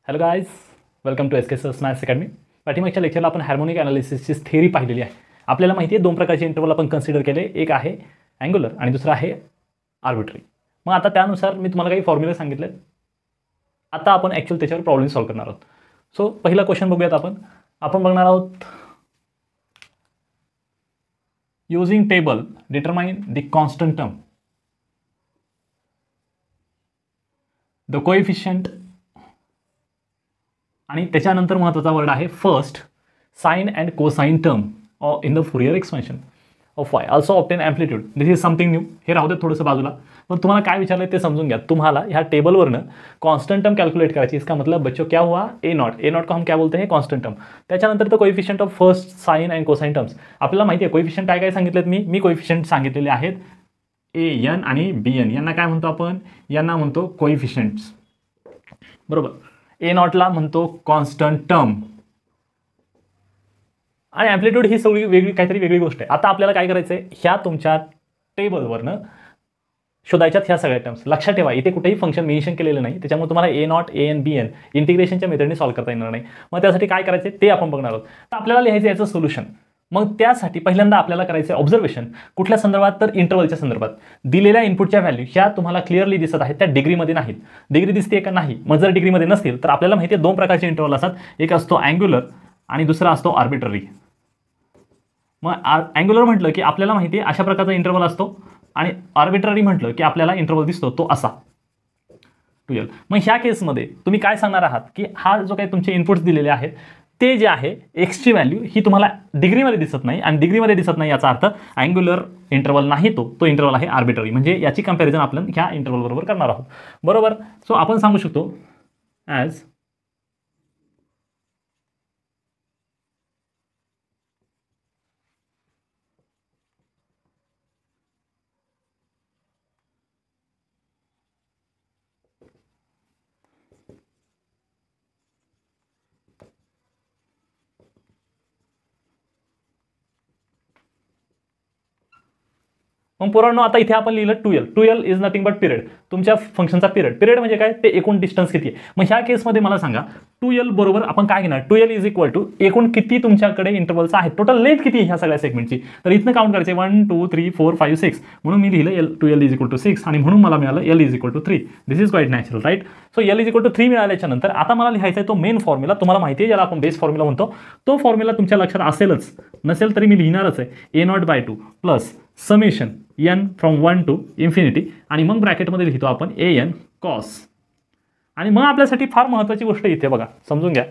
Hello guys, welcome to SK Sir maths academy. पाठीमागच्या लेक्चरला आपण हार्मोनिक ॲनालिसिसची थिअरी पाहिलेली आहे. आपल्याला माहिती आहे दोन प्रकारचे इंटरवल आपण कन्सिडर केले, एक आहे अँग्युलर आणि दुसरा आहे आर्बिट्ररी. मग आता त्यानुसार मी तुम्हाला काही फॉर्म्युले सांगितले. आता आपण ॲक्च्युअल त्याच्यावर प्रॉब्लेम सॉल्व्ह करणार आहोत. सो पहिला क्वेश्चन बघूयात आपण बघणार आहोत. Using table determine the constant term, the coefficient आणि त्याच्यानंतर महत्त्वाचा वर्ड आहे first sine and cosine term in the Fourier expansion of Y also obtain amplitude. This is something new. हे राहू दे थोडंसं बाजूला. पण तुम्हाला काय विचारलं ते समजून घ्या. तुम्हाला ह्या टेबलवरनं कॉन्स्टंट टर्म कॅल्कुलेट करायची. इसका मतलब बच्चों क्या हुआ, ए नॉट को हम क्या बोलते हैं, कॉन्स्टंट टर्म. त्याच्यानंतर तर coefficient of first sine and cosine terms. आपल्याला माहिती आहे कोएफिशिएंट काय सांगितलेत. मी कोएफिशिएंट सांगितलेले आहेत AN आणि BN. यांना काय म्हणतो आपण, यांना म्हणतो कोएफिशिएंट्स, बरोबर. A0ला म्हणतो कॉन्स्टंट टर्म आणि ॲम्प्लिट्यूड ही सगळी वेगळी काहीतरी वेगळी गोष्ट आहे. आता आपल्याला काय करायचं आहे, ह्या तुमच्या टेबलवरनं शोधायच्यात ह्या सगळ्या टर्म्स. लक्षात ठेवा इथे कुठेही फंक्शन मेन्शन केलेलं नाही, त्याच्यामुळे तुम्हाला A0, AN, BN इंटिग्रेशनच्या मेथडने सॉल्व्ह करता येणार नाही. मग त्यासाठी काय करायचं ते आपण बघणार आहोत. तर आपल्याला लिहायचं याचं सोल्युशन. मग त्यासाठी पहिल्यांदा आपल्याला करायचं आहे ऑब्झर्वेशन. कुठल्या संदर्भात, तर इंटरवलच्या संदर्भात. दिलेल्या इनपुटच्या व्हॅल्यू ह्या तुम्हाला क्लिअरली दिसत आहेत, त्या डिग्रीमध्ये नाहीत. डिग्री दिसते का नाही. मग जर डिग्रीमध्ये नसतील तर आपल्याला माहिती आहे दोन प्रकारचे इंटरवल असतात. एक असतो अँग्युलर आणि दुसरा असतो आर्बिट्ररी. मग अँग्युलर म्हटलं की आपल्याला माहिती आहे अशा प्रकारचा इंटरवल असतो आणि आर्बिट्ररी म्हटलं की आपल्याला इंटरवल दिसतो तो असा 12. मग ह्या केसमध्ये तुम्ही काय सांगणार आहात की हा जो काही तुमचे इनपुट्स दिलेले आहेत ते जे आहे एक्सची व्हॅल्यू ही तुम्हाला डिग्रीमध्ये दिसत नाही, आणि डिग्रीमध्ये दिसत नाही याचा अर्थ अँग्युलर इंटरवल नाही, तो इंटरवल आहे आर्बिट्ररी. म्हणजे याची कंपॅरिझन आपण ह्या इंटरवल बरोबर करणार आहोत, बरोबर. सो आपण सांगू शकतो ॲज मग पोरांनो आता इथे आपण लिहिलं 2L is nothing but period. तुमच्या फंक्शनचा पिरियड म्हणजे काय, ते एकूण डिस्टन्स किती आहे. मग ह्या केसमध्ये मला सांगा 2L बरोबर आपण काय घेणार. 2L इज इक्वल टू एकूण किती तुमच्याकडे इंटरवलचा आहे, टोटल लेंथ किती आहे ह्या सगळ्या सेगमेंटची. तर इथनं काउंट करायचे 1 2 3 4 5 6. म्हणून मी लिहिलं 2L इज इक्वल टू 6 आणि म्हणून मला मिळालं L is equal to 3. This is quite natural, right. So L is equal to 3 मिळाल्याच्या नंतर आता मला लिहायचा आहे तो मेन फॉर्म्युला. तुम्हाला माहिती आहे ज्याला आपण बेस फॉर्म्युला म्हणतो. तो फॉर्म्युला तुमच्या लक्षात असेलच, नसेल तरी मी लिहिणारच आहे. A0/2 plus summation n from 1 to infinity आणि मग ब्रॅकेटमध्ये लिहितो आपण AN कॉस. आणि मग आपल्यासाठी फार महत्त्वाची गोष्ट इथे बघा, समजून घ्या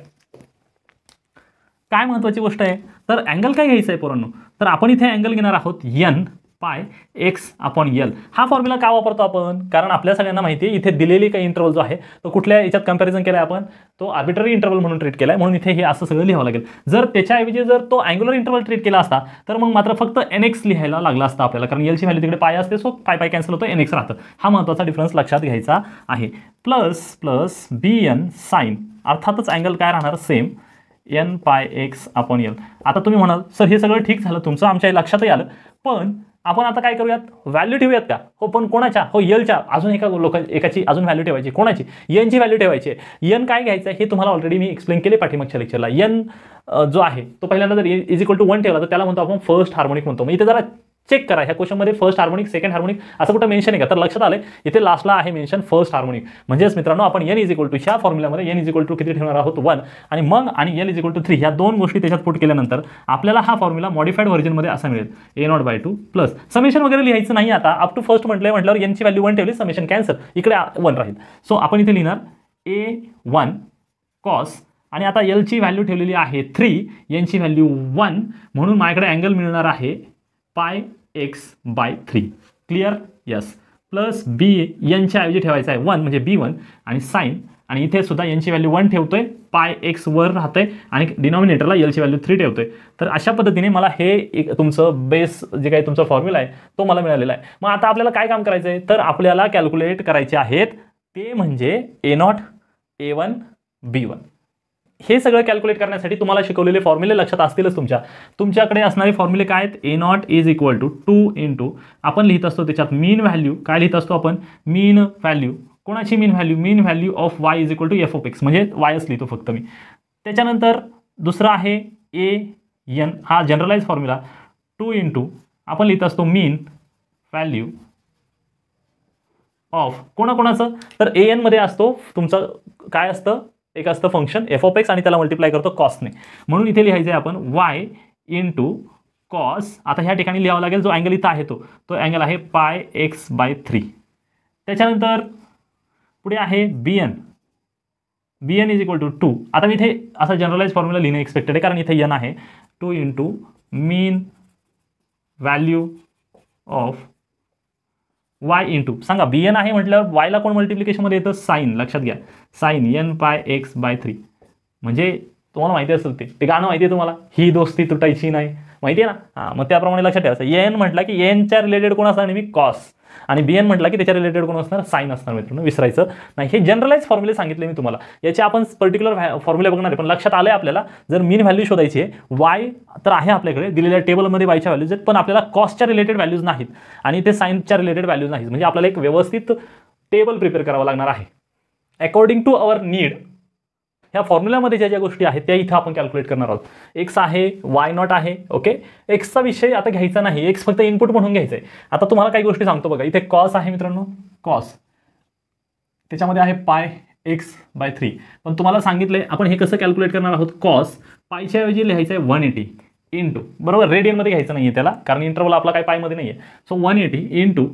काय महत्त्वाची गोष्ट आहे. तर अँगल काय घ्यायचं आहे पोरांनो, तर आपण इथे अँगल घेणार आहोत n पाय x/L. हा फॉर्म्युला का वापरतो आपण, कारण आपल्या सगळ्यांना माहिती आहे इथे दिलेली काही इंटरवल जो आहे तो कुठल्या याच्यात कंपॅरिझन केला आहे आपण, तो आर्बिट्ररी इंटरवल म्हणून ट्रीट केला आहे. म्हणून इथे हे असं सगळं लिहावं लागेल. जर त्याच्याऐवजी जर तो अँग्युलर इंटरवल ट्रीट केला असता तर मग मात्र फक्त NX लिहायला लागला असता आपल्याला, कारण L ची व्हॅल्यू तिकडे पाय असते. सो पाय कॅन्सल होतो, NX राहतं. हा महत्त्वाचा डिफरन्स लक्षात घ्यायचा आहे. प्लस BN साइन, अर्थातच अँगल काय राहणार सेम n/x/L. आता तुम्ही म्हणाल सर हे सगळं ठीक झालं तुमचं, आमच्या लक्षातही आलं, पण आपण आता काय करूयात, व्हॅल्यू ठेवूयात का. हो, पण कोणाच्या, हो Lच्या. अजून एकाची अजून व्हॅल्यू ठेवायची. कोणाची, N ची व्हॅल्यू ठेवायची आहे. N काय घ्यायचं आहे हे तुम्हाला ऑलरेडी मी एक्सप्लेन केले पाठीमागच्या लेक्चरला. N जो आहे तो पहिल्यांदा जर इज इक्वल टू 1 ठेवला तर त्याला म्हणतो आपण फर्स्ट हार्मोनिक म्हणतो. मग इथे जरा चेक करा ह्या क्वेश्चनमध्ये फर्स्ट हार्मोनिक सेकंड हार्मोनिक असं कुठं मेन्शन आहे का, तर लक्षात आलं इथे लास्टला आहे मेन्शन फर्स्ट हार्मोनिक. म्हणजेच मित्रांनो आपण n इज इक्वल टू ह्या फॉर्म्युल्यामध्ये n इज इक्वल टू किती ठेवणार आहोत 1 आणि L इज इक्वल टू 3. ह्या दोन गोष्टी त्याच्यात पुट केल्यानंतर आपल्याला हा फॉर्म्युला मॉडिफाईड व्हर्जनमध्ये असा मिळेल A0/2 प्लस समेशन वगैरे लिहायचं नाही. आता अप टू फर्स्ट म्हटल्यावर n ची व्हॅल्यू 1 ठेवली, समेशन कॅन्सल, इकडे 1 राहील. सो आपण इथे लिहिणार A1 कॉस आणि आता L ची व्हॅल्यू ठेवलेली आहे 3, n ची व्हॅल्यू 1, म्हणून माझ्याकडे अँगल मिळणार आहे πx/3. Clear, yes. Plus n च्या ऐवजी ठेवायचा आहे 1 म्हणजे B1 आणि साइन, आणि इथे सुद्धा n ची व्हॅल्यू 1 ठेवतोय, πx वर राहतोय आणि डिनॉमिनेटरला L ची व्हॅल्यू 3 ठेवतोय. तर अशा पद्धतीने मला हे एक तुमचं बेस जे काही तुमचा फॉर्म्युला आहे तो मला मिळालेला आहे. मग आता आपल्याला काय काम करायचं आहे, तर आपल्याला कॅल्क्युलेट करायचे आहेत ते म्हणजे A0, A1, B1. हे सगळं कॅल्क्युलेट करण्यासाठी तुम्हाला शिकवलेले फॉर्म्युले लक्षात असतीलच तुमच्याकडे असणारे फॉर्म्युले काय आहेत. A0 is equal to 2 into आपण लिहित असतो त्याच्यात मीन व्हॅल्यू, काय लिहित असतो आपण, मीन व्हॅल्यू कोणाची mean value? Mean value of y is equal to F of x, म्हणजे वायच लिहितो फक्त मी. त्याच्यानंतर दुसरा आहे AN, हा जनरलाइज फॉर्म्युला 2 इंटू आपण लिहित असतो मीन व्हॅल्यू ऑफ कोणाकोणाचं, तर AN मध्ये असतो तुमचं काय असतं, एक असतं फंक्शन एफ ऑफ एक्स आणि त्याला मल्टिप्लाय करतो कॉसने, म्हणून इथे लिहायचं आहे आपण y इंटू कॉस. आता ह्या ठिकाणी लिहावं लागेल जो अँगल इथं आहे तो अँगल आहे पाय एक्स बाय 3. त्याच्यानंतर पुढे आहे BN इज इक्वल टू 2. आता मी इथे असा जनरलाइज फॉर्म्युला लिहिणे एक्सपेक्टेड आहे कारण इथे n आहे. 2 into mean value of y into सांगा BN आहे म्हटल्यावर y ला कोण मल्टिप्लिकेशनमध्ये येतं? साईन. लक्षात घ्या, साईन n पाय एक्स बाय 3. म्हणजे तुम्हाला माहिती असेल ते गाणं माहिती आहे तुम्हाला, ही दोस्ती तुटायची नाही, माहिती आहे ना? हां, मग त्याप्रमाणे लक्षात ठेवायचं. n म्हटलं की nच्या रिलेटेड कोण असणार नेहमी? कॉस, आणि BN म्हटलं की त्याच्या रिलेटेड कोण असणार? साईन असणार. मित्रांनो विसरायचं नाही, हे जनरलाइज फॉर्म्युले सांगितले मी तुम्हाला, याचे आपण पर्टिक्युलर फॉर्म्युले बघणार आहे. पण लक्षात आलंय आपल्याला जर मीन व्हॅल्यू शोधायची आहे, y तर आहे आपल्याकडे दिलेल्या टेबलमध्ये yच्या व्हॅल्यूज आहेत, पण आपल्याला कॉसच्या रिलेटेड व्हॅल्यूज नाहीत आणि ते साईनच्या रिलेटेड व्हॅल्यूज नाहीत. म्हणजे आपल्याला एक व्यवस्थित टेबल प्रिपेअर करावं लागणार आहे अकॉर्डिंग टू अवर नीड. ह्या फॉर्म्युल्यामध्ये ज्या ज्या गोष्टी आहेत त्या इथं आपण कॅल्क्युलेट करणार आहोत. एक्स आहे, वाय नॉट आहे. ओके, एक्सचा विषय आता घ्यायचा नाही, एक्स फक्त इनपुट म्हणून घ्यायचं आहे. आता तुम्हाला काही गोष्टी सांगतो बघा. इथे कॉस आहे मित्रांनो, कॉस त्याच्यामध्ये आहे पाय एक्स बाय 3. पण तुम्हाला सांगितलंय आपण हे कसं कॅल्क्युलेट करणार आहोत. कॉस पायच्या ऐवजी लिहायचं आहे 180 इंटू, बरोबर रेडियनमध्ये घ्यायचं नाही आहे त्याला कारण इंटरवल आपला काही पायमध्ये नाही आहे. So 180 into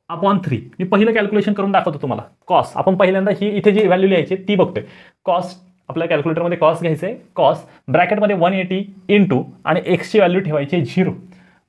upon 3. मी पहिलं कॅल्क्युलेशन करून दाखवतो तुम्हाला. कॉस आपण पहिल्यांदा ही इथे जी व्हॅल्यू लिहायची ती बघतोय. कॉस आपल्या कॅल्क्युलेटरमध्ये कॉस घ्यायचं आहे, कॉस ब्रॅकेटमध्ये 180 इंटू आणि एक्सची व्हॅल्यू ठेवायची आहे 0.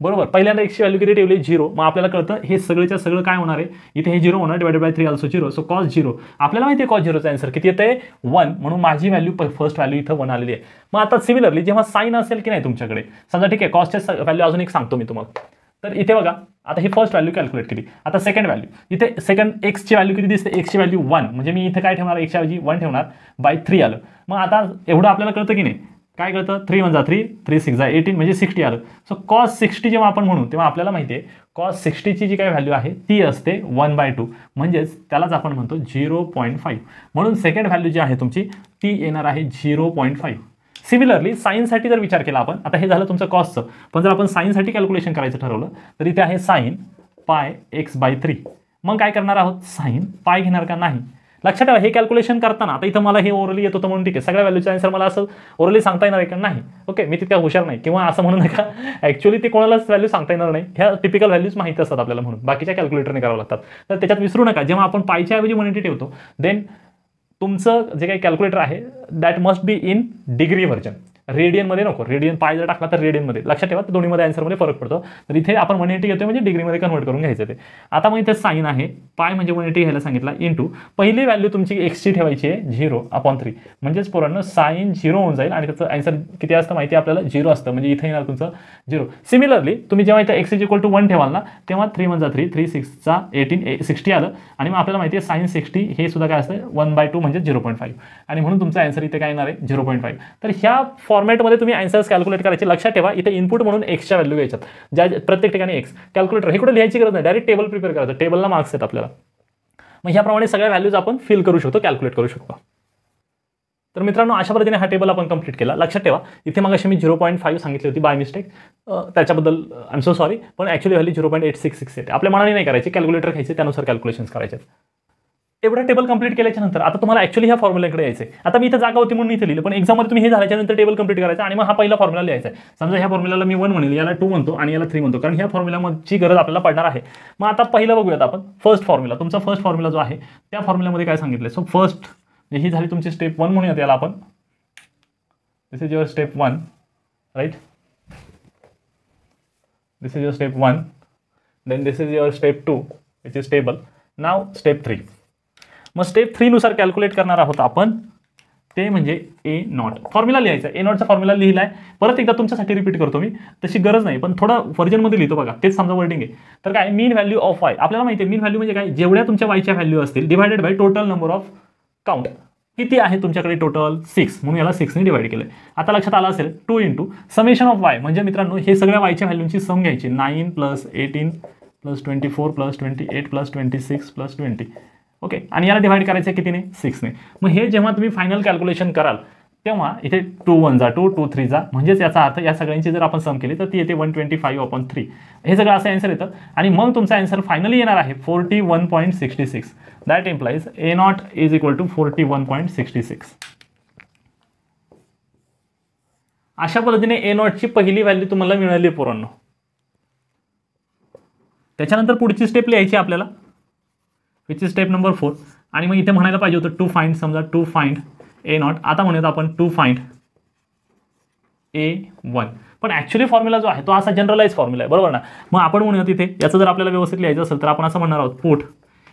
बरोबर, पहिल्यांदा एक्सची व्हॅल्यू किती ठेवली? 0. मग आपल्याला कळतं हे सगळेच्या सगळं काय होणार आहे, इथे हे 0 होणार, divided by 3 also 0. So cos 0. आपल्याला माहिती आहे कॉस 0चा आन्सर किती येते? 1. म्हणून माझी व्हॅल्यू फर्स्ट व्हॅल्यू इथं 1 आलेली आहे. मग आता सिमिलरली जेव्हा साईन असेल की नाही तुमच्याकडे, समजा ठीक आहे कॉसच्या व्हॅल्यू अजून एक सांगतो मी तुम्हाला. तर इथे बघा आता ही फर्स्ट व्हॅल्यू कॅल्क्युलेट केली. आता सेकंड व्हॅल्यू, इथे सेकंड एक्सची व्हॅल्यू किती दिसते? एक्सची व्हॅल्यू 1. म्हणजे मी इथे काय ठेवणार? एक्सच्या ऐवजी 1 ठेवणार, बाय 3 आलं. मग आता एवढं आपल्याला कळतं की नाही? काय कळतं? 3 1 3, 3 6 18 म्हणजे 60 आलं. सो कॉस 60 जेव्हा आपण म्हणू तेव्हा आपल्याला माहिती आहे कॉस 60ची जी काही व्हॅल्यू आहे ती असते 1/2, म्हणजेच त्यालाच आपण म्हणतो 0.5. म्हणून सेकंड व्हॅल्यू जी आहे तुमची ती येणार आहे 0.5. सिमिलरली साईनसाठी जर विचार केला आपण, आता हे झालं तुमचं कॉसचं, पण जर आपण साईनसाठी कॅल्क्युलेशन करायचं ठरवलं तर इथे आहे साईन पाय एक्स बाय 3. मग काय करणार आहोत? साईन पाय घेणार का? नाही. लक्षात ठेवा हे कॅल्क्युलेशन करताना, आता इथं मला हे ओरली येत होतं म्हणून ठीक आहे, सगळ्या व्हॅल्यूचा आन्सर मला असं ओरली सांगता येणार आहे का? नाही. ओके, मी तितक्या हुशार नाही, किंवा असं म्हणू नका ॲक्च्युअली ते कोणालाच व्हॅल्यू सांगता येणार नाही. ह्या टिपिकल व्हॅल्यूज माहिती असतात आपल्याला, म्हणून बाकीच्या कॅल्क्युलेटरने करावं लागतात. तर त्याच्यात विसरू नका, जेव्हा आपण पायच्या ऐवजी 180 ठेवतो देन तुमचं जे काही कॅल्क्युलेटर आहे that must be in degree version, रेडियनमध्ये नको. रेडियन पाय जर टाकला तर रेडियनमध्ये. लक्षात ठेवा दोन्हीमध्ये आन्सरमध्ये फरक पडतो. तर इथे आपण 180 घेतोय म्हणजे डिग्रीमध्ये कन्वर्ट करून घ्यायचं ते. आता मग इथे साईन आहे, पाय म्हणजे 180 घ्यायला सांगितला, इंटू पहिली व्हॅल्यू तुमची एक्सची ठेवायची आहे 0/3. म्हणजेच पोरांनो साईन 0 होऊन जाईल आणि त्याचं आन्सर किती असतं माहिती आहे आपल्याला? 0 असतं. म्हणजे इथे येणार तुमचं 0. सिमिलरली तुम्ही जेव्हा इथे एक्स इज इक्वल टू 1 ठेवाल ना तेव्हा 3 1 3, 3 6 18 60 आलं. आणि मग आपल्याला माहिती आहे साईन 60 हे सुद्धा काय असतं 1/2 म्हणजे 0.5. आणि म्हणून तुमचा आन्सर इथे काय येणार आहे? 0.5. तर ह्या फॉर्मॅटमध्ये तुम्ही आन्सर्स कॅल्क्युलेट करायचे. लक्षात ठेवा इथे इनपुट म्हणून एक्सच्या व्हॅल्यू घ्यायच्यात, ज्या प्रत्येक ठिकाणी एक्स. कॅल्क्युलेटर हे कुठे लिहायची गरज नाही, डायरेक्ट टेबल प्रिपेअर करायचं, टेबलला मार्क्स आहेत आपल्याला. मग ह्याप्रमाणे सगळ्या व्हॅल्यूज आपण फिल करू शकतो, कॅल्क्युलेट करू शकतो. तर मित्रांनो अशा पद्धतीने हा टेबल आपण कंप्लीट केला. लक्षात ठेवा इथे मग अशी मी 0.5 सांगितली होती बाय मिस्टेक, त्याच्याबद्दल आय एम सो सॉरी, पण ॲक्च्युली व्हॅल्यू 0.866 येते. आपल्या मनाने नाही करायची, कॅल्क्युलेटर घ्यायचे त्यानुसार कॅल्क्युलेशन्स करायचे. एवढा टेबल कंप्लीट केल्याच्या नंतर आता तुम्हाला ॲक्च्युली ह्या फॉर्म्युल्याकडे यायचं आहे. आता मी इथं जागा होती म्हणून इथे लिहिलं, पण एक्झाममध्ये तुम्ही हे झाल्याच्यानंतर टेबल कंप्लीट करायचं आणि मग हा पहिला फॉर्म्युला लिहायचा आहे. समजा ह्या फॉर्म्युल्याला मी 1 म्हणेल, याला 2 म्हणतो आणि याला 3 म्हणतो, कारण ह्या फॉर्म्युल्याची गरज आपल्याला पडणार आहे. मग आता पहिलं बघूयात आपण फर्स्ट फॉर्म्युला. तुमचा फर्स्ट फॉर्म्युला जो आहे त्या फॉर्म्युल्यामध्ये काय सांगितलं? सो फर्स्ट ही झाली तुमची स्टेप 1 म्हणूयात याला आपण. This is your step 1 right, this is your step 1, then this is your step 2 which is table. Now step 3. मग स्टेप 3 नुसार कॅल्क्युलेट करणार आहोत आपण, ते म्हणजे A0 फॉर्म्युला लिहायचा. A0चा फॉर्म्युला लिहिलाय, परत एकदा तुमच्यासाठी रिपीट करतो मी, तशी गरज नाही पण थोडा व्हर्जनमध्ये लिहितो बघा, तेच समजा वर्डिंग आहे. तर काय मीन व्हॅल्यू ऑफ y, आपल्याला माहिती आहे मीन व्हॅल्यू म्हणजे काय? जेवढ्या तुमच्या वायच्या व्हॅल्यू असतील divided by total number of count. किती आहे तुमच्याकडे टोटल? 6, म्हणून याला 6 ने डिवाइड केलं. आता लक्षात आलं असेल 2 इंटू समेशन ऑफ y, म्हणजे मित्रांनो हे सगळ्या वायच्या व्हॅल्यूची सम घ्यायची. 9 + 18 + 24 + 28 + 26 + 20 ओके, आणि याला डिवाइड करायचं आहे कितीने? 6ने. मग हे जेव्हा तुम्ही फायनल कॅल्क्युलेशन कराल तेव्हा इथे 2 1 जा 2 2 3 जा, म्हणजेच याचा अर्थ या सगळ्यांची जर आपण सम केली तर ती येते 125/3. हे सगळं असं आन्सर येतं आणि मग तुमचा आन्सर फायनली येणार आहे 41.66. That implies A0 is equal to 41.66. अशा पद्धतीने A0 ची पहिली व्हॅल्यू तुम्हाला मिळाली पोरांनो. त्याच्यानंतर पुढची स्टेप लिहायची आपल्याला, विच इज स्टेप नंबर 4. आणि मग इथे म्हणायला पाहिजे होतं टू फाइंड, समजा टू फाइंड A0. आता म्हणूयात आपण टू फाइंड A1. पण ॲक्च्युली फॉर्म्युला जो आहे तो असा जनरलाइज फॉर्म्युला आहे, बरोबर ना. मग आपण म्हणूयात इथे याचं जर आपल्याला व्यवस्थित लिहायचं असेल तर आपण असं म्हणणार आहोत put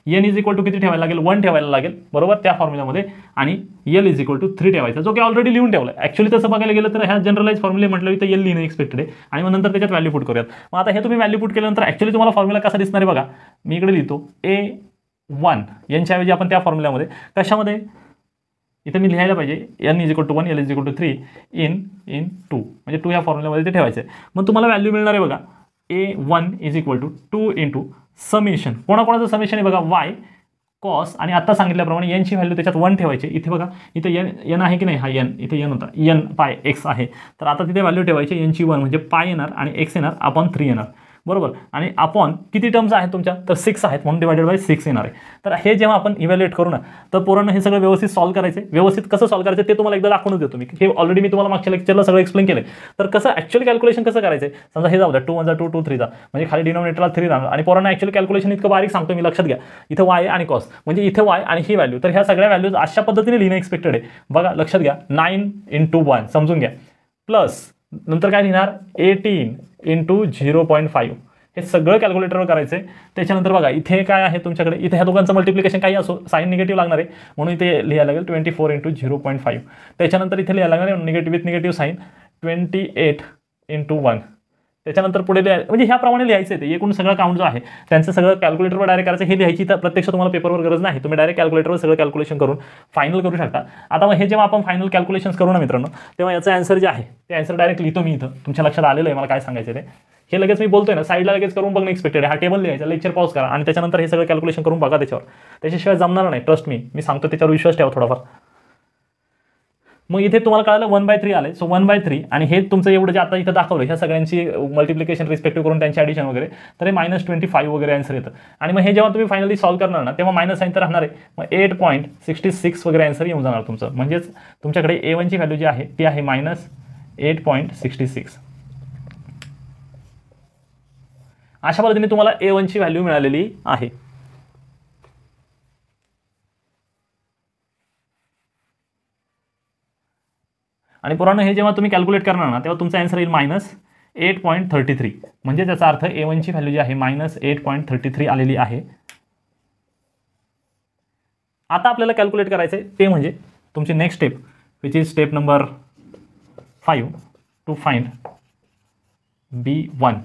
n is equal to किती ठेवायला लागेल? 1 ठेवायला लागेल, बरोबर, त्या फॉर्म्युल्यामध्ये. आणि L इज इक्वल टू 3 ठेवायचा, जो की ऑलरेडी लिहून ठेवला आहे. ॲक्च्युली तसं बघायला गेलं तर ह्या जनरलाइज फॉर्म्युले म्हटलं इथं L लिहिणं एक्सपेक्टेड आहे आणि मग नंतर त्याच्यात व्हॅल्यू पुट करूयात. मग आता हे तुम्ही व्हॅल्यू पुट केल्यानंतर ॲक्च्युली तुम्हाला फॉर्म्युला कसा दिसणार आहे बघा. मी इकडे लिहितो A1 यांच्याऐवजी आपण त्या फॉर्म्युल्यामध्ये कशामध्ये इथे मी लिहायला पाहिजे n is equal to 1 L is equal to 3 in 2, म्हणजे 2 या फॉर्म्युल्यामध्ये ते ठेवायचं आहे. मग तुम्हाला व्हॅल्यू मिळणार आहे बघा A1 is equal to 2 into summation, कोणाकोणाचं समेशन आहे बघा y कॉस, आणि आता सांगितल्याप्रमाणे n ची व्हॅल्यू त्याच्यात 1 ठेवायची. इथे बघा इथे n आहे की नाही, हा n इथे n होता, n पाय x आहे, तर आता तिथे व्हॅल्यू ठेवायची n ची 1, म्हणजे पाय येणार आणि x येणार अपॉन 3 येणार, बरोबर. आणि अपॉन किती टर्म्स आहेत तुमच्या? तर 6 आहेत, म्हणून डिवायडेड बाय 6 येणार आहे. तर हे जेव्हा आपण इव्हॅल्युएट करू ना तर पोरांना हे सगळं व्यवस्थित सॉल्व्ह करायचे. व्यवस्थित कसं सॉल्व्ह करायचं ते तुम्हाला एकदा दाखवूनच देतो मी. हे ऑलरेडी मी तुम्हाला मागच्या लेक्चरला सगळं एक्सप्लेन केलं. तर कसं ॲक्च्युअली कॅल्क्युलेशन कसं करायचं आहे, समजा हे जाऊ द्या 2 1 जा 2 2 3 जा, म्हणजे खाली डिनॉमिनेटरला 3 राहणार. आणि पोरांना ॲक्च्युअली कॅल्क्युलेशन इतकं बारीक सांगतो मी, लक्षात घ्या. इथं y आणि कॉस, म्हणजे इथे y आणि ही व्हॅल्यू, तर ह्या सगळ्या व्हॅल्यूज अशा पद्धतीने लिहिणं एक्सपेक्टेड आहे. बघा लक्षात घ्या, 9 इंटू 1 समजून घ्या, प्लस नंतर काय लिहिणार 18 इंटू 0.5. हे सगळं कॅल्क्युलेटरवर करायचं आहे. त्याच्यानंतर बघा इथे काय आहे तुमच्याकडे, इथे ह्या दोघांचं मल्टिप्लिकेशन काही असो, साईन निगेटिव्ह लागणार आहे, म्हणून इथे लिहायला लागेल 24 इंटू 0.5. त्याच्यानंतर इथे लिहायला लागणार negative with negative sign 28 into 1. त्याच्यानंतर पुढे म्हणजे ह्याप्रमाणे लिहायचं आहे. ते एकूण सगळं काउंट जो आहे त्यांचं सगळं कॅल्क्युलेटरवर डायरेक्ट करायचं. हे लिहायची तर प्रत्यक्ष तुम्हाला पेपरवर गरज नाही, तुम्ही डायरेक्ट कॅल्क्युलेटरवर सगळं कॅल्क्युलेशन करून फायनल करू शकता. आता मग हे जेव्हा आपण फायनल कॅल्क्युलेशन्स करू ना मित्रांनो, तेव्हा याचं आन्सर जे आहे ते आन्सर डायरेक्ट लिहितो मी इथं. तुमच्या लक्षात आलेलं आहे मला काय सांगायचं ते. हे लगेच मी बोलतोय ना, साईडला लगेच करून बघणं एक्सपेक्टेड आहे. हा टेबल लिहायचा, लेक्चर पॉज करा आणि त्याच्यानंतर हे सगळं कॅल्क्युलेशन करून बघा त्याच्यावर. त्याच्याशिवाय जमणार नाही, ट्रस्ट मी सांगतो, त्याच्यावर विश्वास ठेवा थोडाफार. मग इथे तुम्हाला कळालं 1/3 आले. सो 1/3 आणि हे तुमचं एवढं जे आता इथं दाखवलं ह्या सगळ्यांची मल्टिप्लिकेशन रिस्पेक्टिव्ह करून त्यांची ॲडिशन वगैरे, तर हे -25 वगैरे आन्सर येतं. आणि मग हे जेव्हा तुम्ही फायनली सॉल्व्ह करणार ना तेव्हा मायनस साईन तर राहणार आहे. मग 8.66 वगैरे आन्सर येऊन जाणार तुमचं. म्हणजेच तुमच्याकडे A1 ची व्हॅल्यू जी आहे ती आहे -8.66. अशा पद्धतीने तुम्हाला A1 ची व्हॅल्यू मिळालेली आहे. आणि पुराणं हे जेव्हा तुम्ही कॅल्क्युलेट करणार ना तेव्हा तुमचा आन्सर येईल -8.33. म्हणजे त्याचा अर्थ A1 ची व्हॅल्यू जी आहे -8.33 आलेली आहे. आता आपल्याला कॅल्क्युलेट करायचं आहे ते म्हणजे तुमची next step, which is step number 5 to find B1.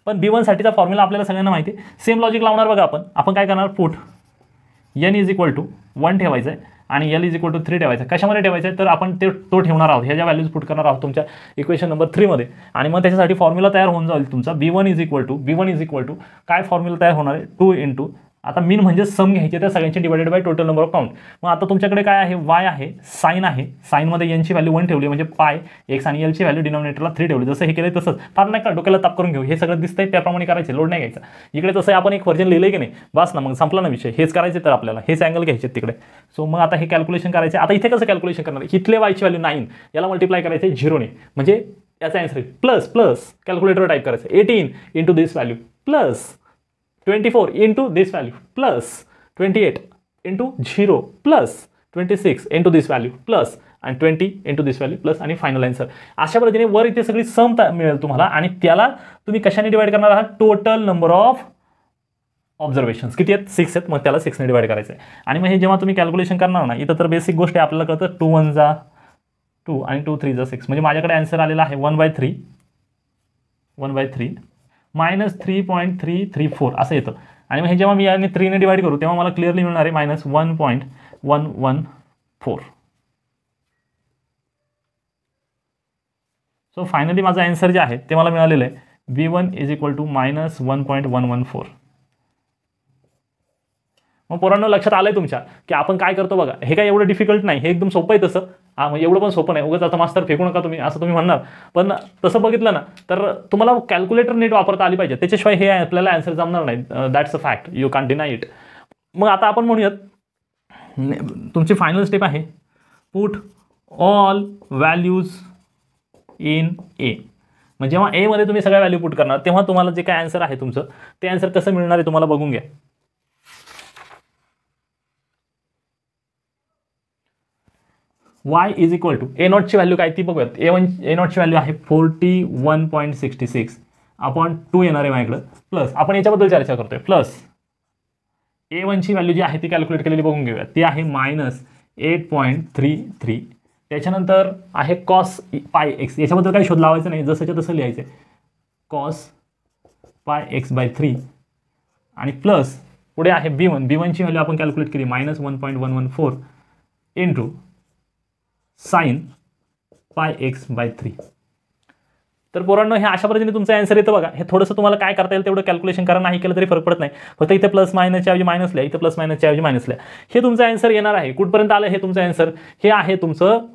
पण B1 साठीचा फॉर्म्युला आपल्याला सगळ्यांना माहिती आहे. सेम लॉजिक लावणार बघा आपण काय करणार, put n is equal to 1 ठेवायचं आहे आणि L इज इक्वल टू 3 ठेवायचं. कशामध्ये ठेवायचं आहे तर आपण तो ठेवणार आहोत, ह्या ज्या व्हॅल्यूज पुट करणार आहोत तुमच्या इक्वेशन नंबर 3 मध्ये. आणि मग त्याच्यासाठी फॉर्म्युला तयार होऊन जाईल तुमचा B1 इज इक्वल टू काय फॉर्म्युला तयार होणार आहे 2 इंटू, आता मीन म्हणजे सम घ्यायचे त्या सगळ्यांची divided by total number of count. मग आता तुमच्याकडे काय आहे, y आहे, साईन आहे, साईनमध्ये n ची व्हॅल्यू 1 ठेवली म्हणजे पाय x आणि L ची व्हॅल्यू डिनॉमिनेटरला 3 ठेवली. जसं हे केलं तसंच, फार नाही का डोक्याला ताप करून घेऊ, हे सगळं दिसतंय त्याप्रमाणे करायचे, लोड नाही घ्यायचा. इकडे तसं आपण एक व्हर्जन लिहिलंय की नाही, बस ना, मग संपला ना विषय. हेच करायचे तर आपल्याला हेच अँगल घ्यायचे तिकडे. सो मग आता हे कॅल्क्युलेशन करायचे. आता इथे कसं कॅल्क्युलेशन करणार, इथले y ची व्हॅल्यू 9 याला मल्टिप्लाय करायचे 0 ने, म्हणजे याचा answer plus plus calculator type करायचं 18 into this value plus 24 into this value plus 28 into 0 plus 26 into this value plus आणि 20 इंटू दिस व्हॅल्यू प्लस आणि फायनल आन्सर. अशा पद्धतीने वर इथे सगळी सम मिळेल तुम्हाला आणि त्याला तुम्ही कशाने डिवाइड करणार आहात, टोटल नंबर ऑफ ऑब्झर्वेशन्स किती आहेत, 6 आहेत, मग त्याला 6 ने डिवाइड करायचं आहे. आणि मग हे जेव्हा तुम्ही कॅल्क्युलेशन करणार ना, इथं तर बेसिक गोष्ट आहे, आपल्याला कळतं 2 1 जा 2 आणि 2 3 जा 6, म्हणजे माझ्याकडे आन्सर आलेला आहे 1/3 -3.334 असं येतं. आणि मग हे जेव्हा मी याने 3 ने डिवाइड करू तेव्हा मला क्लिअरली मिळणार आहे -1.114. सो फायनली माझा आन्सर जे आहे ते मला मिळालेलं आहे B1 इज इक्वल टू -1.114. मग पोरांनो लक्षात आलंय तुमच्या की आपण काय करतो बघा, हे काय एवढं डिफिकल्ट नाही, हे एकदम सोपं आहे तसं. म्हणजे एवढं पण सोपं नाही, उगाच आता मास्तर फेकू नका तुम्ही असं तुम्ही म्हणणार, पण तसं बघितलं ना तर तुम्हाला कॅल्क्युलेटर नीट वापरता आली पाहिजे, त्याच्याशिवाय हे आपल्याला आन्सर जमणार नाही. That's a fact, you can deny it. मग आता आपण म्हणूयात तुमची फायनल स्टेप आहे, पुट ऑल व्हॅल्यूज इन ए. म्हणजे जेव्हा ए मध्ये तुम्ही सगळ्या व्हॅल्यू पुट करणार तेव्हा तुम्हाला जे काय आन्सर आहे तुमचं ते आन्सर कसं मिळणार आहे तुम्हाला बघून घ्या. y is equal to A नॉटची व्हॅल्यू काय ती बघूयात. ए नॉटची व्हॅल्यू आहे 41.66 अपॉन 2 येणार आहे माझ्याकडं, प्लस आपण याच्याबद्दल चर्चा करतोय, प्लस A1ची व्हॅल्यू जी आहे ती कॅल्क्युलेट केलेली बघून घेऊया, ती आहे -8.33. त्याच्यानंतर आहे कॉस पाय एक्स, याच्याबद्दल काही शोध लावायचं नाही, जसंच्या तसं लिहायचं आहे, कॉस पाय x/3. आणि प्लस पुढे आहे B1ची व्हॅल्यू आपण कॅल्क्युलेट केली -1.114 इंटू साइन पाय x/3. तर पोरांनो हे अशा पद्धतीने तुमचं आन्सर येतं बघा. हे थोडंसं तुम्हाला काय करता येईल तेवढं कॅल्क्युलेशन करा, नाही केलं तरी फरक पडत नाही, फक्त इथे प्लस मायनसच्या ऐवजी मायनस लिहा, इथे प्लस मायनसच्या ऐवजी मायनस लिहा. हे तुमचं आन्सर येणार आहे. कुठपर्यंत आलं हे तुमचं आन्सर? हे आहे तुमचं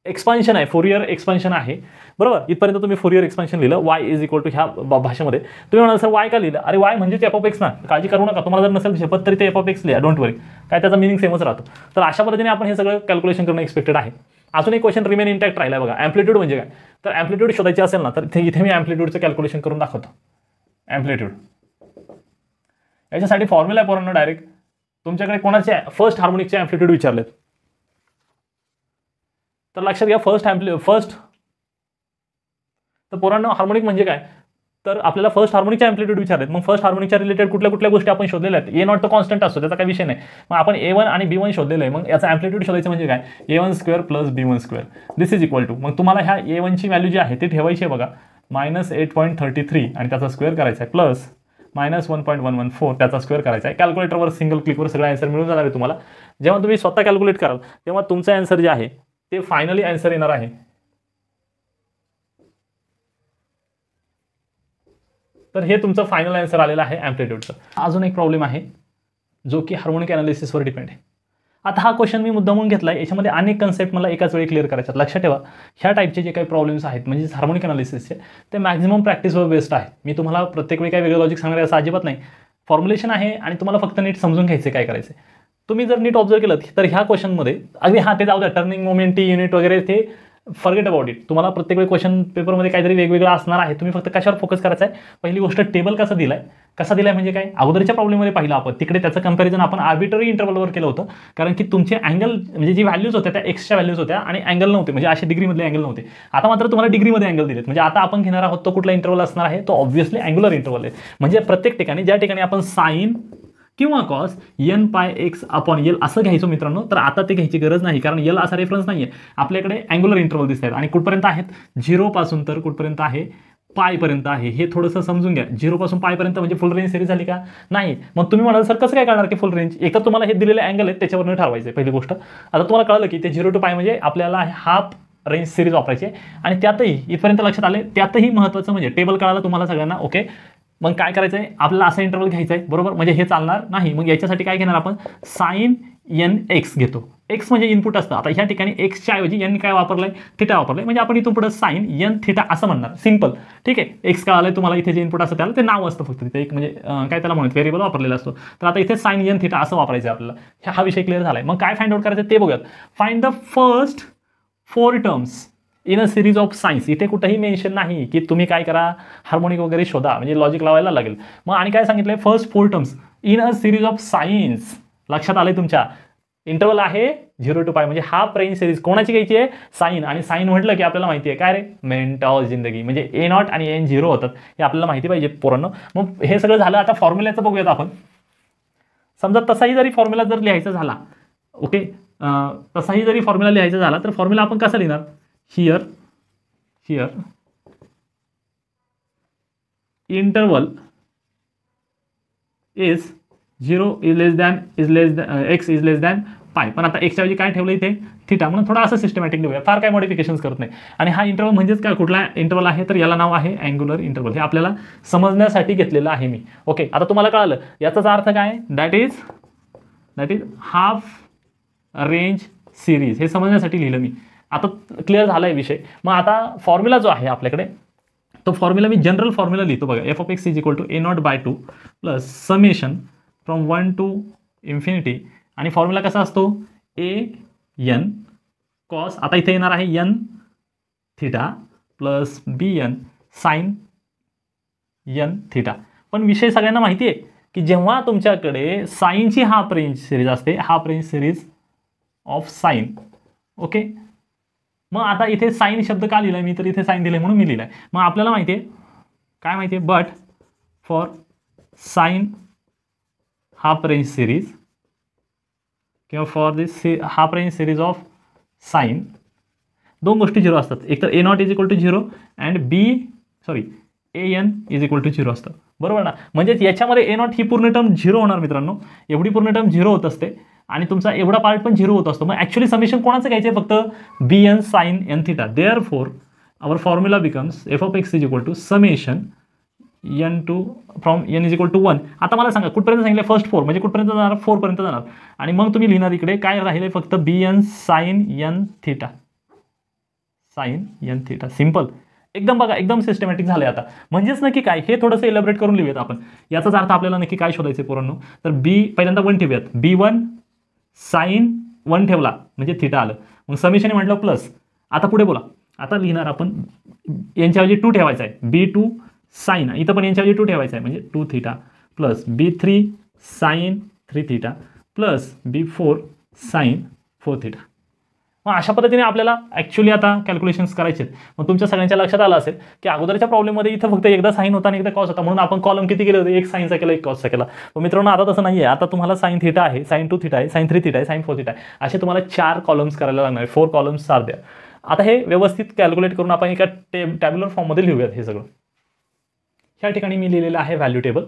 एक्सपान्शन आहे, फोरियर एक्सपान्शन आहे, बरोबर. इथपर्यंत तुम्ही फोरियर एक्सपान्शन लिहिलं, y इज इक्वल टू ह्या भाषेमध्ये. तुम्ही म्हणाल सर y का लिहिलं? अरे y म्हणजे f(x) ना, काळजी करू नका, तुम्हाला जर नसेल शपथ तरी ते f(x) लिहा, डोंट वरी, काय त्याचा मिनिंग सेमच राहतो. तर अशा पद्धतीने आपण हे सगळं कॅल्क्युलेशन करणं एक्सपेक्टेड आहे. अजून एक क्वेश्चन रिमेन इंटॅक्ट राहिला बघा, ॲम्प्लिट्यूड म्हणजे काय. तर ॲम्प्लिट्यूड शोधायची असेल ना तर इथे मी ॲम्प्लिट्यूडचं कॅल्क्युलेशन करून दाखवतो. ॲम्प्लिट्यूड याच्यासाठी फॉर्म्युला आहे पोरांनो डायरेक्ट. तुमच्याकडे कोणाचे फर्स्ट हार्मोनिकचे ॲम्प्लिट्यूड विचारलेत तर लक्षात घ्या, फर्स्ट तर पोरांनो हार्मोनिक म्हणजे काय, तर आपल्याला फर्स्ट हार्मोनिकचे ॲम्प्लिट्यूड विचारलेत. मग फर्स्ट हार्मोनिकच्या रिलेटेड कुठल्या कुठल्या गोष्टी आपण शोधलेल्या आहेत. ए नॉट तर कॉन्स्टंट असतो, त्याचा काही विषय नाही. मग आपण A1 आणि B1 शोधलेलं आहे. मग याचा ॲम्प्लिट्यूड शोधायचं म्हणजे काय, A1² plus B1². This is equal to, मग तुम्हाला ह्या A1ची व्हॅल्यू जी आहे ती ठेवायची आहे बघा -8.33 आणि त्याचा स्क्वेअर करायचा आहे, प्लस -1.114 त्याचा स्क्वेअर करायचा आहे. कॅल्क्युलेटरवर सिंगल क्लिकवर सगळं आन्सर मिळून जाणार आहे तुम्हाला. जेव्हा तुम्ही स्वतः कॅल्क्युलेट कराल तेव्हा तुमचं आन्सर जे आहे ते फायनली आन्सर येणार आहे. तर हे तुमचं फायनल आन्सर आलेलं आहे ॲम्प्लिट्यूडचं. अजून एक प्रॉब्लेम आहे जो की हार्मोनिक ॲनालिसिसवर डिपेंड आहे. आता हा क्वेश्चन मी मुद्दामून घेतला आहे, याच्यामध्ये अनेक कन्सेप्ट मला एकाच वेळी क्लिअर करायच्यात. लक्षात ठेवा, ह्या टाईपचे जे काही प्रॉब्लेम्स आहेत म्हणजे हार्मोनिक ॲनालिसिसचे ते मॅक्झिमम प्रॅक्टिसवर बेस्ड आहे. मी तुम्हाला प्रत्येक वेळी काही वेगळं लॉजिक सांगणार आहे असं अजिबात नाही. फॉर्म्युलेशन आहे आणि तुम्हाला फक्त नीट समजून घ्यायचं काय करायचं. तुम्ही जर नीट ऑब्झर्व केलं तर ह्या क्वेश्चनमध्ये अगदी ते जाऊ द्या, टर्निंग मोमेंट, टी युनिट वगैरे ते फॉरगेट अबाउट इट. तुम्हाला प्रत्येक वेळी क्वेश्चन पेपरमध्ये काहीतरी वेगवेगळं असणार आहे. तुम्ही फक्त कशावर फोकस करायचं आहे, पहिली गोष्ट टेबल कसा दिलाय म्हणजे काय, अगोदरच्या प्रॉब्लेममध्ये पाहिलं आपण, तिकडे त्याचं कंपॅरिझन आपण आर्बिटरी इंटरवलवर केलं होतं, कारण की तुमचे अँगल म्हणजे जी व्हॅल्यूज होत्या त्या एक्सच्या व्हॅल्यूज होत्या आणि अँगल नव्हते, म्हणजे असे डिग्रीमधले अँगल नव्हते. आता मात्र तुम्हाला डिग्रीमध्ये अँगल दिलेत. म्हणजे आता आपण घेणार आहोत तो कुठला इंटरवल असणार आहे, तो ऑब्व्हियसली अँग्युलर इंटरवल आहे. म्हणजे प्रत्येक ठिकाणी ज्या ठिकाणी आपण साइन किंवा कॉस n/x/l असं घ्यायचो मित्रांनो, तर आता ते घ्यायची गरज नाही, कारण l असा रेफरन्स नाहीये. आपल्याकडे अँग्युलर इंटरवल दिसत आहेत आणि कुठपर्यंत आहेत, 0 पासून तर कुठपर्यंत आहे, पायपर्यंत आहे. हे थोडंसं समजून घ्या. 0 पासून पायपर्यंत म्हणजे फुल रेंज सिरीज झाली का, नाही. मग तुम्ही म्हणाल सर कसं काय करणार की फुल रेंज, एक तर तुम्हाला हे दिलेले अँगल आहेत त्याच्यावरून ठरवायचं आहे पहिली गोष्ट. आता तुम्हाला कळलं की ते 0 to π म्हणजे आपल्याला हाफ रेंज सिरीज वापरायची आहे. आणि त्यातही इथपर्यंत लक्षात आले, त्यातही महत्त्वाचं म्हणजे टेबल कळालं तुम्हाला सगळ्यांना, ओके. मग काय करायचं आहे, आपल्याला असा इंटरवल घ्यायचा आहे, बरोबर. म्हणजे हे चालणार नाही. मग याच्यासाठी काय घेणार आपण, साइन nx घेतो. एक्स म्हणजे इनपुट असतं. आता ह्या ठिकाणी एक्सच्या ऐवजी n काय वापरलंय, थिटा वापरलंय, म्हणजे आपण इथून पुढे साइन n थिटा असं म्हणणार, सिंपल. ठीक आहे, एक्स कळालंय तुम्हाला. इथे जे इनपुट असतं त्याला ते नाव असतं फक्त, तिथे एक म्हणजे काय त्याला म्हणत व्हेरिएबल वापरलेला असतो. तर आता इथे साइन n थिटा असं वापरायचं आहे आपल्याला. हा विषय क्लिअर झालाय. मग काय फाइंड आउट करायचं ते बघूयात. Find the first 4 terms in a series of science. इथे कुठेही मेन्शन नाही की तुम्ही काय करा, हार्मोनिक वगैरे शोधा, म्हणजे लॉजिक लावायला लागेल. मग आणि काय सांगितलंय, first 4 terms in a series of science. लक्षात आलंय तुमच्या, इंटरवल आहे 0 to π म्हणजे हाफ रेंज सिरीज कोणाची घ्यायची आहे, साइन. आणि साइन म्हटलं की आपल्याला माहिती आहे काय रे, मेंटॉस जिंदगी, म्हणजे A0 आणि n 0 होतात, हे आपल्याला माहिती पाहिजे पोरांनो. मग हे सगळं झालं. आता फॉर्म्युल्याचं बघूयात आपण. समजा तसाही जरी फॉर्म्युला जर लिहायचा झाला, ओके, तसाही जरी फॉर्म्युला लिहायचा झाला तर फॉर्म्युला आपण कसा लिहिणार, here interval is 0 is less than x is less than पाय, पण आता एक्सच्या ऐवजी काय ठेवलं इथे थिटा, म्हणून थोडा असं सिस्टमॅटिक लिहूया, फार काय मॉडिफिकेशन्स करत नाही. आणि हा इंटरवल म्हणजेच काय, कुठला इंटरवल आहे, तर याला नाव आहे अँग्युलर इंटरवल. हे आपल्याला समजण्यासाठी घेतलेलं आहे मी. ओके, आता तुम्हाला कळालं याचाच अर्थ काय, that is half range series. हे समजण्यासाठी लिहिलं मी. आता क्लिअर झाला आहे विषय. मग आता फॉर्म्युला जो आहे आपल्याकडे, तो फॉर्म्युला मी जनरल फॉर्म्युला लिहितो बघा. F of x is equal to a0/2 plus summation from 1 to infinity. आणि फॉर्म्युला कसा असतो, an कॉस, आता इथे येणार आहे n theta plus bn sine n theta. पण विषय सगळ्यांना माहिती आहे की जेव्हा तुमच्याकडे साईनची हाफ रेंज सिरीज असते, half range series of sine. Okay, मग आता इथे साइन शब्द का लिहिला मी, तर इथे साइन दिले म्हणून मी लिहिलाय. मग आपल्याला माहिती आहे काय, माहिती आहे, but for sine half range series किंवा for this half range series of sine, दोन गोष्टी 0 असतात. एक तर a0 is equal to 0 and an is equal to 0 असतं, बरोबर ना. म्हणजेच याच्यामध्ये a0 ही पूर्ण टर्म 0 होणार मित्रांनो, एवढी पूर्ण टर्म 0 होत असते आणि तुमचा एवढा पार्ट पण 0 होत असतो. मग ॲक्च्युली समेशन कोणाचं घ्यायचं आहे, फक्त bn sine n theta. Therefore our formula becomes f of x is equal to summation n2 from n is equal to 1. आता मला सांगा कुठपर्यंत सांगितलं, फर्स्ट 4 म्हणजे कुठपर्यंत जाणार, 4 पर्यंत जाणार. आणि मग तुम्ही लिहिणार इकडे काय राहिले, फक्त bn sine n theta, sine n theta. Simple एकदम, बघा एकदम सिस्टमॅटिक झालं आता. म्हणजेच नक्की काय, हे थोडंसं इलॅबरेट करून लिहूयात आपण. याचाच अर्थ आपल्याला नक्की काय शोधायचं आहे पोरांनो, तर पहिल्यांदा 1 ठेवूयात, b1 साइन 1 ठेवला म्हणजे थिटा आलं. मग समेशन म्हटलं प्लस. आता पुढे बोला, आता लिहिणार आपण यांच्याऐवजी 2 ठेवायचा आहे, b2 साइन, इथं पण यांच्याऐवजी 2 ठेवायचा आहे म्हणजे 2 theta plus b3 sine 3 theta plus b4 sine 4 theta. मग अशा पद्धतीने आपल्याला ॲक्च्युली आता कॅल्क्युलेशन्स करायचे आहेत. मग तुमच्या सगळ्यांच्या लक्षात आलं असेल की अगोदरच्या प्रॉब्लेममध्ये इथं फक्त एकदा साइन होता आणि एकदा कॉस होता, म्हणून आपण कॉलम किती केले होते, एक साइनचा केला, एक कॉसचा केला. पण मित्रांनो आता तसं नाही आहे. आता तुम्हाला साइन थिटा आहे, साइन 2 थिटा आहे, साइन 3 थिटा आहे, साइन 4 थिटा आहे, असे तुम्हाला 4 कॉलम्स करायला लागणार आहे. 4 कॉलम्स 4 द्या. आता हे व्यवस्थित कॅल्क्युलेट करून आपण एका टॅब्युलर फॉर्ममध्ये लिहूयात हे सगळं. ह्या ठिकाणी मी लिहिलेलं आहे व्हॅल्यू टेबल.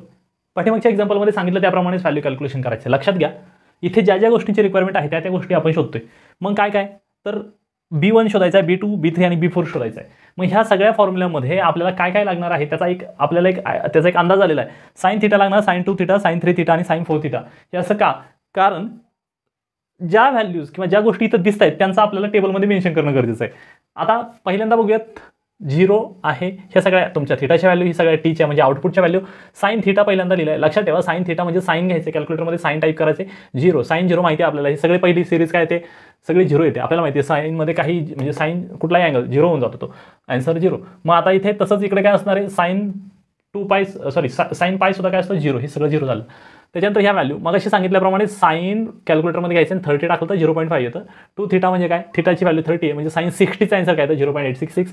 पाठीमागच्या एक्झाम्पलमध्ये सांगितलं त्याप्रमाणेच व्हॅल्यू कॅल्क्युलेशन करायचं. लक्षात घ्या, इथे ज्या ज्या गोष्टींची रिक्वायरमेंट आहे त्या गोष्टी आपण शोधतोय. मग काय, तर b1 शोधायचा आहे, b2 b3 आणि b4 शोधायचा आहे. मग ह्या सगळ्या फॉर्म्युल्यामध्ये आपल्याला काय लागणार आहे त्याचा एक अंदाज आलेला आहे. साइन थिटा लागणार, साइन 2 थिटा, साइन 3 थिटा आणि साइन 4 थिटा. हे असं का, कारण ज्या व्हॅल्यूज किंवा ज्या गोष्टी इथं दिसत आहेत त्यांचं आपल्याला टेबलमध्ये मेन्शन करणं गरजेचं आहे. आता पहिल्यांदा बघूयात, 0 आहे, ह्या सगळ्या तुमच्या थिटाच्या व्हॅल्यू, ही सगळ्या टीच्या म्हणजे आउटपुटच्या व्हॅल्यू. साइन थिटा पहिल्यांदा लिहिलं आहे, लक्षात ठेवा. साइन थिटा म्हणजे साइन घ्यायचे, कॅल्क्युलेटरमध्ये साइन टाईप करायचे. 0 साइन 0 माहिती आहे आपल्याला, ही सगळी पहिली सिरीज काय येते, सगळी 0 येते आपल्याला माहिती आहे. साईनमध्ये काही म्हणजे साइन कुठलाही अँगल 0 होऊन जातो, तो आन्सर 0. मग आता इथे तसंच इकडे काय असणार आहे, साइन साइन पाय सुद्धा काय असतं 0, हे सगळं 0 झालं. त्याच्यानंतर ह्या व्हॅल्यू मग अशी सांगितल्याप्रमाणे साइन कॅल्क्युलेटरमध्ये घ्यायचं आणि 30 टाकलं तर 0.5 येतं. 2 थिटा म्हणजे काय, थिटाची व्हॅल्यू 30 आहे म्हणजे साइन 60चा आन्सर काय तर 0.866.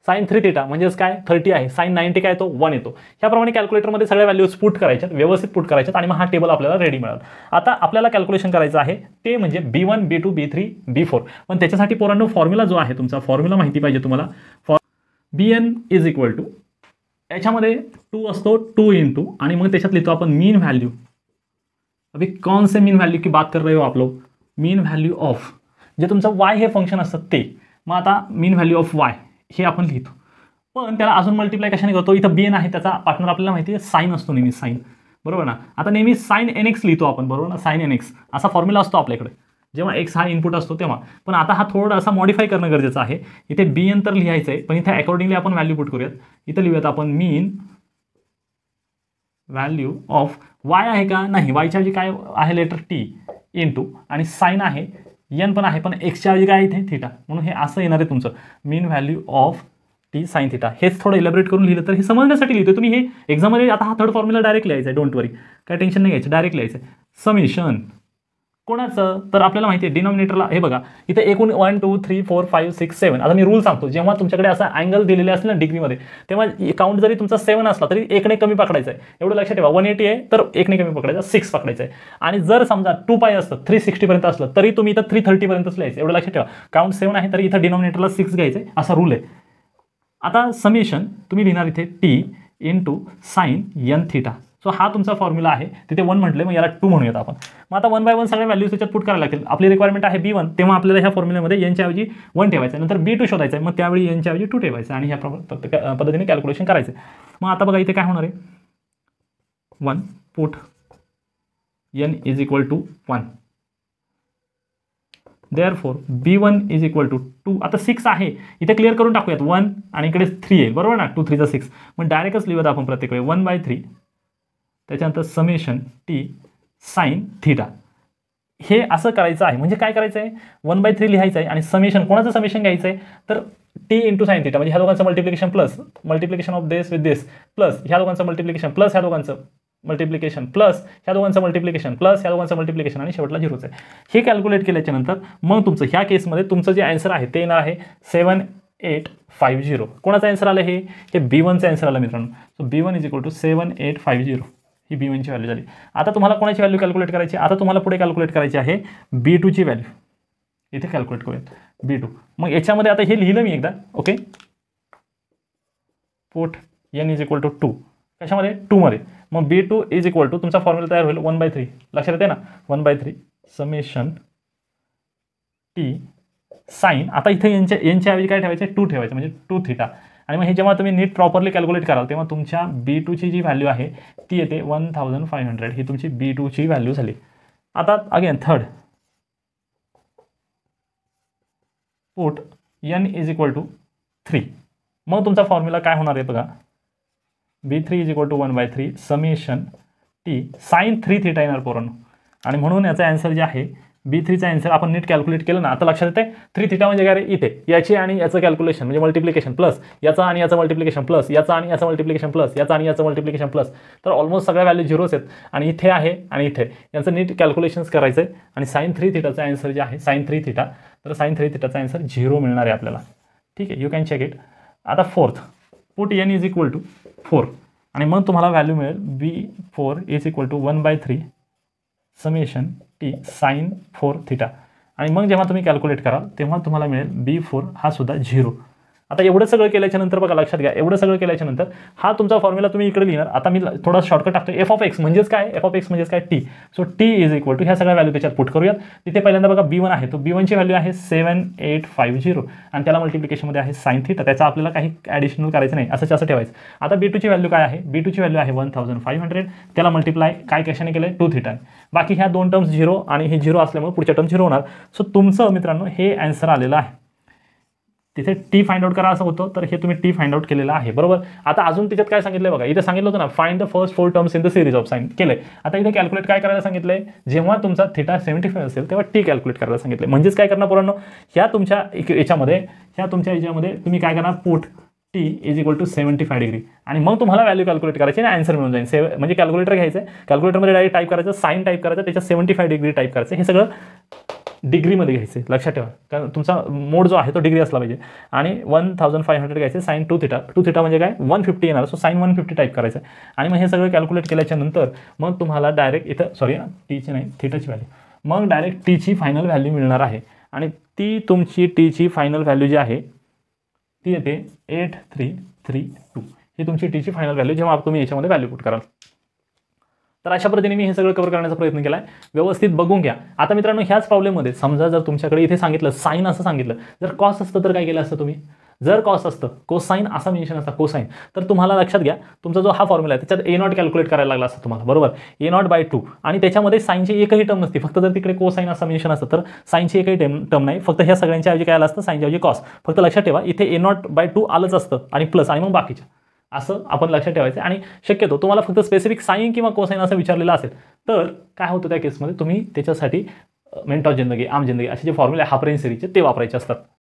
साइन 3 थिटा म्हणजेच काय 30 आहे, साइन 90 काय तो 1 येतो. ह्याप्रमाणे कॅल्क्युलेटरमध्ये सगळ्या व्हॅल्यूज पुट करायच्यात, व्यवस्थित पुट करायच्यात आणि मग हा टेबल आपल्याला रेडी मिळाला. आता आपल्याला कॅल्क्युलेशन करायचं आहे ते म्हणजे b1 b2 b3 b4. पण त्याच्यासाठी पोरांनो फॉर्म्युला जो आहे तुमचा, फॉर्म्युला माहिती पाहिजे तुम्हाला. bn इज इक्वल टू, याच्यामध्ये 2 असतो, 2 इंटू आणि मग त्याच्यात लिहितो आपण मीन व्हॅल्यू. अभी कौन से मीन व्हॅल्यू की बात कर रहे हो आप लोग, मीन व्हॅल्यू ऑफ जे तुमचं y हे फंक्शन असतं ते. मग आता मीन व्हॅल्यू ऑफ y हे आपण लिहितो, पण त्याला अजून मल्टिप्लाय कशाने करतो, इथं bn आहे त्याचा पार्टनर आपल्याला माहिती आहे साइन असतो नेहमी, साइन, बरोबर ना. आता नेहमी साइन nx लिहितो आपण, बरोबर ना, साइन nx असा फॉर्म्युला असतो आपल्याकडे जेव्हा x हा इनपुट असतो तेव्हा. पण आता हा थोडासा मॉडिफाय करणं गरजेचं आहे. इथे bn तर लिहायचं आहे, पण इथे अकॉर्डिंगली आपण व्हॅल्यू पुट करूयात. इथं लिहूयात आपण मीन व्हॅल्यू ऑफ y आहे का, नाही, वायच्या ऐवजी काय आहे लेटर t इंटू आणि साइन आहे n पण आहे, पण एक्सच्या ऐवजी काय इथे थिटा, म्हणून हे असं येणार आहे तुमचं mean value of t sine theta. हेच थोडं इलॅबरेट करून लिहिलं तर हे समजण्यासाठी लिहितो. तुम्ही हे एक्झाममध्ये आता हा थर्ड फॉर्म्युला डायरेक्ट लिहायचा आहे, डोंट वरी, काय टेन्शन नाही घ्यायचं, डायरेक्ट लिहायचं आहे. समेशन कोणाचं, तर आपल्याला माहिती आहे डिनॉमिनेटरला हे बघा इथे एकूण 1 2 3 4 5 6 7. आता मी रूल सांगतो, जेव्हा तुमच्याकडे असा अँगल दिलेले असेल ना डिग्रीमध्ये, तेव्हा काउंट जरी तुमचा 7 असला तरी 1 ने कमी पकडायचा आहे. एवढं लक्षात ठेवा, 180 आहे तर 1 ने कमी पकडायचा, 6 पकडायचं आहे. आणि जर समजा 2 पाय असतं 360 पर्यंत असलं तरी तुम्ही इथं 330 पर्यंतच लिहायचं. एवढं लक्षात ठेवा, काउंट 7 आहे तरी इथं डिनॉमिनेटरला 6 घ्यायचं आहे, असा रूल आहे. आता समेशन तुम्ही लिहिणार इथे t into sine n theta. So हा तुमचा फॉर्म्युला आहे. तिथे 1 म्हटले, मग याला 2 म्हणूयात आपण. मग आता 1 बाय 1 सगळ्या व्हॅल्यूज त्याच्यात पुट करायला लागतील. आपली रिक्वायरमेंट आहे B1, तेव्हा आपल्याला ह्या फॉर्म्युल्यामध्ये n च्या ऐवजी 1 ठेवायचं, नंतर B2 शोधायचं आहे, मग त्यावेळी n च्या ऐवजी 2 ठेवायचं आणि ह्या पद्धतीने कॅल्क्युलेशन करायचं. मग आता बघा इथे काय होणार आहे, 1 put n is equal to 1. Therefore B1 is equal to 2. आता 6 आहे इथे क्लिअर करून टाकूयात, 1 आणि इकडे 3 आहे, बरोबर ना, 2 3 6. मग डायरेक्टच लिहूयात आपण प्रत्येक वेळी 1/3, त्याच्यानंतर समेशन t साइन थिटा. हे असं करायचं आहे. म्हणजे काय करायचं आहे, 1/3 लिहायचं आहे आणि समेशन, कोणाचं समेशन घ्यायचं आहे तर t इंटू साइन थिटा, म्हणजे ह्या दोघांचं multiplication plus multiplication of this with this plus ह्या दोघांचं मल्टिप्लिकेशन प्लस ह्या दोघांचं मल्टिप्लिकेशन प्लस ह्या दोघांचं मल्टिप्लिकेशन प्लस ह्या दोघांचं मल्टिप्लिकेशन आणि शेवटला 0च आहे. हे कॅल्क्युलेट केल्याच्या नंतर मग तुमचं ह्या केसमध्ये तुमचं जे आन्सर आहे ते येणार आहे 7850. कोणाचं आन्सर आलं हे B1चं आन्सर आलं मित्रांनो. So B1 is equal to 7850. ही B1ची व्हॅल्यू झाली. आता तुम्हाला कोणाची व्हॅल्यू कॅल्क्युलेट करायची, आता तुम्हाला पुढे कॅल्क्युलेट करायची आहे B2ची व्हॅल्यू. इथे कॅल्क्युलेट करूयात B2. मग याच्यामध्ये आता हे लिहिलं मी एकदा, okay. Put n is equal to 2. कशामध्ये, 2 मध्ये. मग B2 इज इक्वल टू तुमचा फॉर्म्युला तयार होईल 1/3. लक्षात येते ना, 1/3 समेशन t साइन. आता इथे यांच्या ऐवजी काय ठेवायचं, 2 ठेवायचं, म्हणजे 2 थिटा. आणि मग हे जेव्हा तुम्ही नीट प्रॉपरली कॅल्क्युलेट कराल तेव्हा तुमच्या B2ची जी व्हॅल्यू आहे ती येते 1500. ही तुमची B2ची व्हॅल्यू झाली. आता again third, put n is equal to 3. मग तुमचा फॉर्म्युला काय होणार आहे बघा, B3 is equal to 1/3 summation t sine 3 theta येणार पोरांनो. आणि म्हणून याचा आन्सर जे आहे B3चा आन्सर आपण नीट कॅल्क्युलेट केलं ना, आता लक्षात येते 3 थिटा म्हणजे काय रे, इथे याची आणि याचं कॅल्क्युलेशन म्हणजे मल्टिप्लिकेशन प्लस याचा आणि याचं मल्टिप्लिकेशन प्लस याचा आणि याचं मल्टिप्लिकेशन प्लस याचा आणि याचं मल्टिप्लिकेशन प्लस. तर ऑलमोस्ट सगळ्या व्हॅल्यू 0च आहेत आणि इथे आहे आणि इथे यांचं नीट कॅल्क्युलेशन्स करायचं आहे. आणि साइन 3 थिटाचा आन्सर जे आहे साइन 3 थिटा, तर साइन 3 थिटाचा आन्सर 0 मिळणार आहे आपल्याला. ठीक आहे, यू कॅन चेक इट. आता fourth, put n is equal to 4 आणि मग तुम्हाला व्हॅल्यू मिळेल B4 is equal to 1/3 summation t sine 4 theta. आणि मग जेव्हा तुम्ही कॅल्क्युलेट कराल तेव्हा तुम्हाला मिळेल B4 हा सुद्धा 0. आता एवढं सगळं केल्याच्या नंतर बघा, लक्षात घ्या, एवढं सगळं केल्याच्या नंतर हा तुमचा फॉर्म्युला तुम्ही इकडे लिहिणार. आता मी थोडा शॉर्टकट टाकतो. f(x) म्हणजेच काय, f(x) म्हणजेच काय, t. So t is equal to ह्या सगळ्या व्हॅल्यू त्याच्यात पुट करूयात. तिथे पहिल्यांदा बघा B1 आहे, तो B1ची व्हॅल्यू आहे 7850 आणि त्याला मल्टिप्लिकेशनमध्ये आहे साइन थिटा. त्याचा आपल्याला काही ॲडिशनल करायचं नाही, असं ठेवायचं. आता B2ची व्हॅल्यू काय आहे, B2ची व्हॅल्यू आहे 1500. त्याला मल्टिप्लाय काय कशाने केलं, 2 थिटा. बाकी ह्या 2 टर्म्स 0 आणि हे 0 असल्यामुळे पुढच्या टर्म 0 होणार. सो तुमचं मित्रांनो हे आन्सर आलेलं आहे. तिथे t फाइंड आउट करा असं होतं, तर हे तुम्ही t फाइंड आउट केलेलं आहे, बरोबर. आता अजून त्याच्यात काय सांगितलंय बघा, इथे सांगितलं होतं ना find the first 4 terms in the series of sign, केलंय. आता इथे कॅल्क्युलेट काय करायला सांगितलंय, जेव्हा तुमचा थिटा 75 असेल तेव्हा t कॅल्क्युलेट करायला सांगितलंय. म्हणजेच काय करणार पोरांनो, ह्या तुमच्या याच्यामध्ये तुम्ही काय करणार, put t is equal to 75 degree आणि मग तुम्हाला व्हॅल्यू कॅल्क्युलेट करायची आणि आन्सर मिळून जाईल. म्हणजे कॅल्क्युलेटर घ्यायचं, कॅल्क्युलेटरमध्ये डायरेक्ट टाईप करायचं, साइन टाईप करायचं, त्याच्या 75 डिग्री टाईप करायचं. हे सगळं डिग्रीमध्ये घ्यायचे, लक्षात ठेवा, कारण तुमचा मोड जो आहे तो डिग्री असला पाहिजे. आणि 1500 घ्यायचे, साइन 2 थिटा. 2 थिटा म्हणजे काय, 150 येणार. सो साइन 150 टाईप करायचं. आणि मग हे सगळं कॅल्क्युलेट केल्याच्या नंतर मग तुम्हाला डायरेक्ट इथं टीची नाही थिटाची व्हॅल्यू, मग डायरेक्ट टीची फायनल व्हॅल्यू मिळणार आहे. आणि ती तुमची टीची फायनल व्हॅल्यू जी आहे ती येते 8332. ही तुमची टीची फायनल व्हॅल्यू जेव्हा तुम्ही याच्यामध्ये व्हॅल्यू पुट कराल. तर अशा पद्धतीने मी हे सगळं कव्हर करण्याचा प्रयत्न केला आहे. व्यवस्थित बघून घ्या. आता मित्रांनो ह्याच प्रॉब्लेममध्ये समजा जर तुमच्याकडे इथे सांगितलं साइन असं सांगितलं, जर कॉस असतं तर काय केलं असतं तुम्ही, जर कॉस असतं कोसाइन असा मेन्शन असता कोसाइन, तर तुम्हाला लक्षात घ्या तुमचा जो हा फॉर्म्युला आहे त्याच्यात A0 कॅल्क्युलेट करायला लागला असतं तुम्हाला, बरोबर. A0/2 आणि त्याच्यामध्ये साइनची एकही टर्म नसती, फक्त जर तिकडे कोसाइन असं मेन्शन असतं तर साइनची एकही टर्म नाही, फक्त ह्या सगळ्यांच्या ऐवजी काय आलं असतं, साइनच्या ऐवजी कॉस. फक्त लक्षात ठेवा इथे A0/2 आलंच असतं आणि प्लस आणि मग बाकीच्या, असं आपण लक्षात ठेवायचं. आणि शक्यतो तुम्हाला फक्त स्पेसिफिक साइन किंवा कोसाइन असं विचारलेलं असेल तर काय होतं त्या केसमध्ये तुम्ही त्याच्यासाठी मिनिट ऑफ जिंदगी, आम जिंदगी असे जे फॉर्म्युले हाफ रेंज सिरीजचे ते वापरायचे असतात.